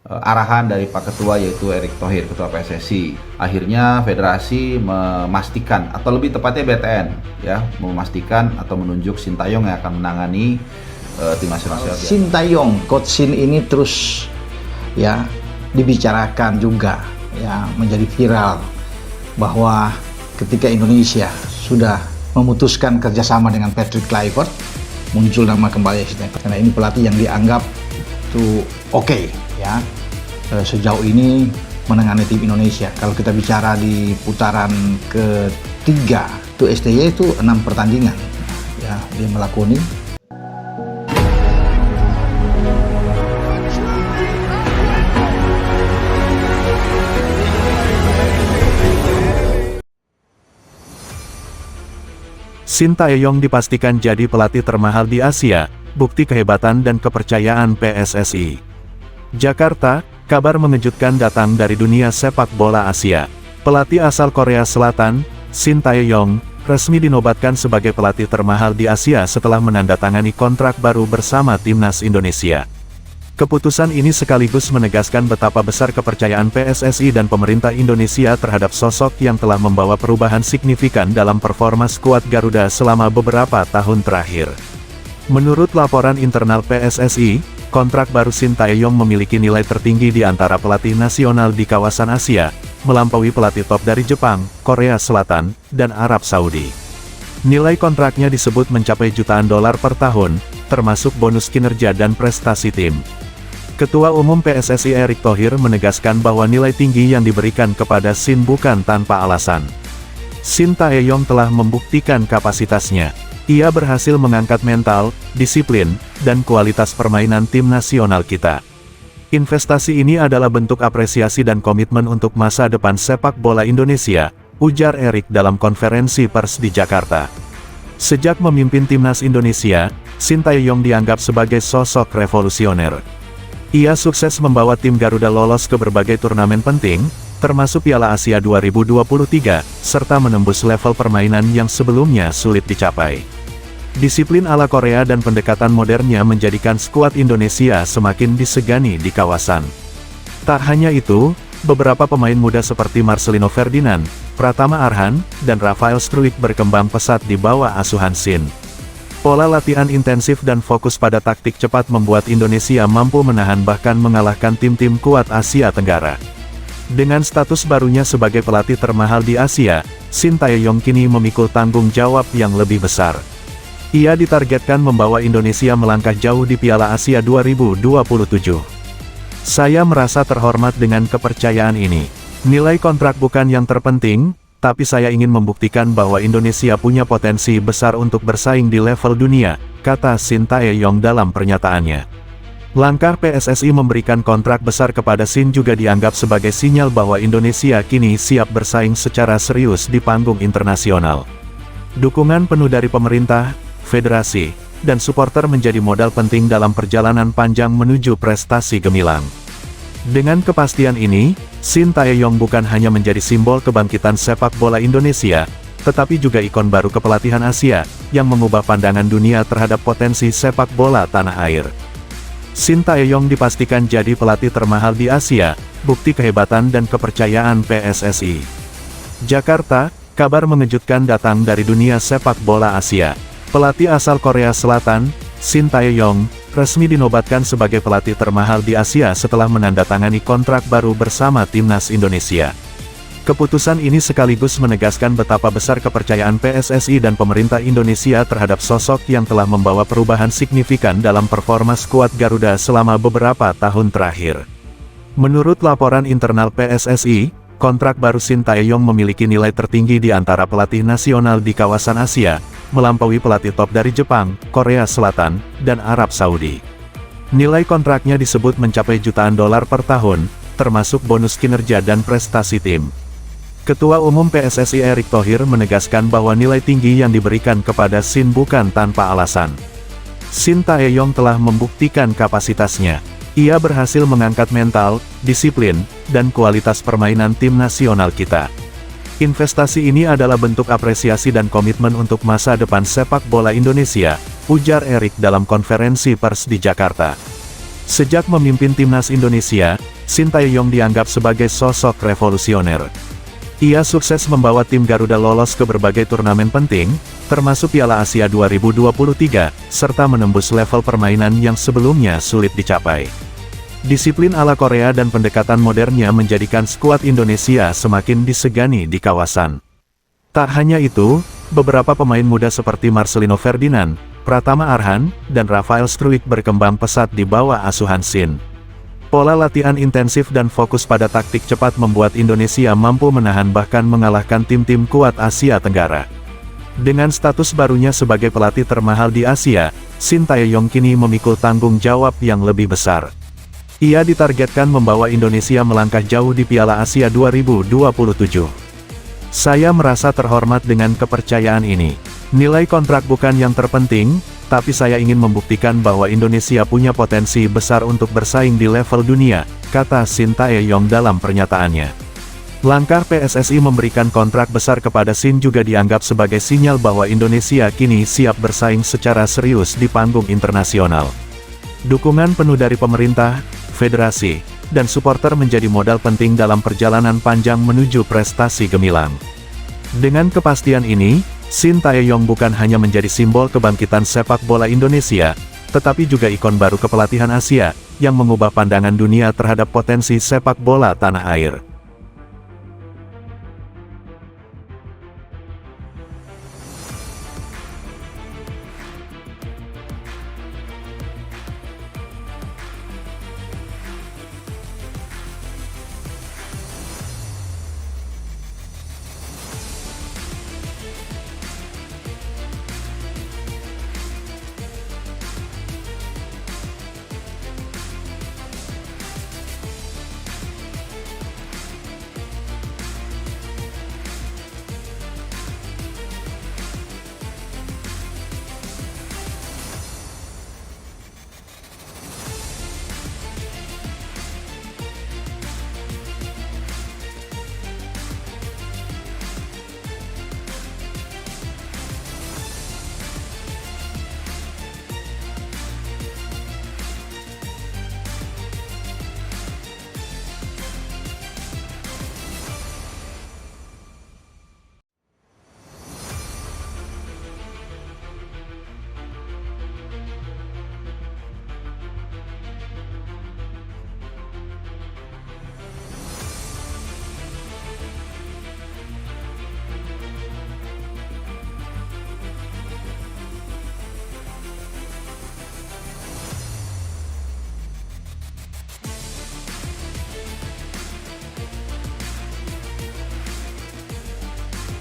arahan dari Pak Ketua, yaitu Erick Thohir, Ketua PSSI. Akhirnya federasi memastikan, atau lebih tepatnya BTN ya, memastikan atau menunjuk Sintayong yang akan menangani tim nasional Serbia. Sintayong, Coach Sin ini terus ya dibicarakan juga ya, menjadi viral bahwa ketika Indonesia sudah memutuskan kerjasama dengan Patrick Kluivert, muncul nama kembali Sintayong. Karena ini pelatih yang dianggap itu oke ya, sejauh ini menangani tim Indonesia. Kalau kita bicara di putaran ketiga, itu STY itu 6 pertandingan ya dia melakoni. Sintayong dipastikan jadi pelatih termahal di Asia, bukti kehebatan dan kepercayaan PSSI. Jakarta, kabar mengejutkan datang dari dunia sepak bola Asia. Pelatih asal Korea Selatan, Sintayong, resmi dinobatkan sebagai pelatih termahal di Asia setelah menandatangani kontrak baru bersama Timnas Indonesia. Keputusan ini sekaligus menegaskan betapa besar kepercayaan PSSI dan pemerintah Indonesia terhadap sosok yang telah membawa perubahan signifikan dalam performa skuad Garuda selama beberapa tahun terakhir. Menurut laporan internal PSSI, kontrak baru Sintayong memiliki nilai tertinggi di antara pelatih nasional di kawasan Asia, melampaui pelatih top dari Jepang, Korea Selatan, dan Arab Saudi. Nilai kontraknya disebut mencapai jutaan dolar per tahun, termasuk bonus kinerja dan prestasi tim. Ketua Umum PSSI Erick Thohir menegaskan bahwa nilai tinggi yang diberikan kepada Sin bukan tanpa alasan. Sintayong telah membuktikan kapasitasnya. Ia berhasil mengangkat mental, disiplin, dan kualitas permainan tim nasional kita. Investasi ini adalah bentuk apresiasi dan komitmen untuk masa depan sepak bola Indonesia, ujar Erick dalam konferensi pers di Jakarta. Sejak memimpin Timnas Indonesia, Sintayong dianggap sebagai sosok revolusioner. Ia sukses membawa tim Garuda lolos ke berbagai turnamen penting, termasuk Piala Asia 2023, serta menembus level permainan yang sebelumnya sulit dicapai. Disiplin ala Korea dan pendekatan modernnya menjadikan skuad Indonesia semakin disegani di kawasan. Tak hanya itu, beberapa pemain muda seperti Marcelino Ferdinand, Pratama Arhan, dan Rafael Struijk berkembang pesat di bawah asuhan Sin. Pola latihan intensif dan fokus pada taktik cepat membuat Indonesia mampu menahan bahkan mengalahkan tim-tim kuat Asia Tenggara. Dengan status barunya sebagai pelatih termahal di Asia, Sintayong kini memikul tanggung jawab yang lebih besar. Ia ditargetkan membawa Indonesia melangkah jauh di Piala Asia 2027. Saya merasa terhormat dengan kepercayaan ini. Nilai kontrak bukan yang terpenting, tapi saya ingin membuktikan bahwa Indonesia punya potensi besar untuk bersaing di level dunia, kata Sintayong dalam pernyataannya. Langkah PSSI memberikan kontrak besar kepada Sin juga dianggap sebagai sinyal bahwa Indonesia kini siap bersaing secara serius di panggung internasional. Dukungan penuh dari pemerintah, federasi, dan supporter menjadi modal penting dalam perjalanan panjang menuju prestasi gemilang. Dengan kepastian ini, Sintayong bukan hanya menjadi simbol kebangkitan sepak bola Indonesia, tetapi juga ikon baru kepelatihan Asia, yang mengubah pandangan dunia terhadap potensi sepak bola tanah air. Sintayong dipastikan jadi pelatih termahal di Asia, bukti kehebatan dan kepercayaan PSSI. Jakarta, kabar mengejutkan datang dari dunia sepak bola Asia. Pelatih asal Korea Selatan, Sintayong, resmi dinobatkan sebagai pelatih termahal di Asia setelah menandatangani kontrak baru bersama Timnas Indonesia. Keputusan ini sekaligus menegaskan betapa besar kepercayaan PSSI dan pemerintah Indonesia terhadap sosok yang telah membawa perubahan signifikan dalam performa skuad Garuda selama beberapa tahun terakhir. Menurut laporan internal PSSI, kontrak baru Sintayong memiliki nilai tertinggi di antara pelatih nasional di kawasan Asia, melampaui pelatih top dari Jepang, Korea Selatan, dan Arab Saudi. Nilai kontraknya disebut mencapai jutaan dolar per tahun, termasuk bonus kinerja dan prestasi tim. Ketua Umum PSSI Erick Thohir menegaskan bahwa nilai tinggi yang diberikan kepada Sin bukan tanpa alasan. Sintayong telah membuktikan kapasitasnya. Ia berhasil mengangkat mental, disiplin, dan kualitas permainan tim nasional kita. Investasi ini adalah bentuk apresiasi dan komitmen untuk masa depan sepak bola Indonesia, ujar Erick dalam konferensi pers di Jakarta. Sejak memimpin timnas Indonesia, Sintayong dianggap sebagai sosok revolusioner. Ia sukses membawa tim Garuda lolos ke berbagai turnamen penting, termasuk Piala Asia 2023, serta menembus level permainan yang sebelumnya sulit dicapai. Disiplin ala Korea dan pendekatan modernnya menjadikan skuad Indonesia semakin disegani di kawasan. Tak hanya itu, beberapa pemain muda seperti Marcelino Ferdinand, Pratama Arhan, dan Rafael Struijk berkembang pesat di bawah asuhan Sin. Pola latihan intensif dan fokus pada taktik cepat membuat Indonesia mampu menahan bahkan mengalahkan tim-tim kuat Asia Tenggara. Dengan status barunya sebagai pelatih termahal di Asia, Sintayong kini memikul tanggung jawab yang lebih besar. Ia ditargetkan membawa Indonesia melangkah jauh di Piala Asia 2027. Saya merasa terhormat dengan kepercayaan ini. Nilai kontrak bukan yang terpenting, tapi saya ingin membuktikan bahwa Indonesia punya potensi besar untuk bersaing di level dunia, kata Sintayong dalam pernyataannya. Langkah PSSI memberikan kontrak besar kepada Sin juga dianggap sebagai sinyal bahwa Indonesia kini siap bersaing secara serius di panggung internasional. Dukungan penuh dari pemerintah, federasi, dan supporter menjadi modal penting dalam perjalanan panjang menuju prestasi gemilang. Dengan kepastian ini, Sintayong bukan hanya menjadi simbol kebangkitan sepak bola Indonesia, tetapi juga ikon baru kepelatihan Asia, yang mengubah pandangan dunia terhadap potensi sepak bola tanah air.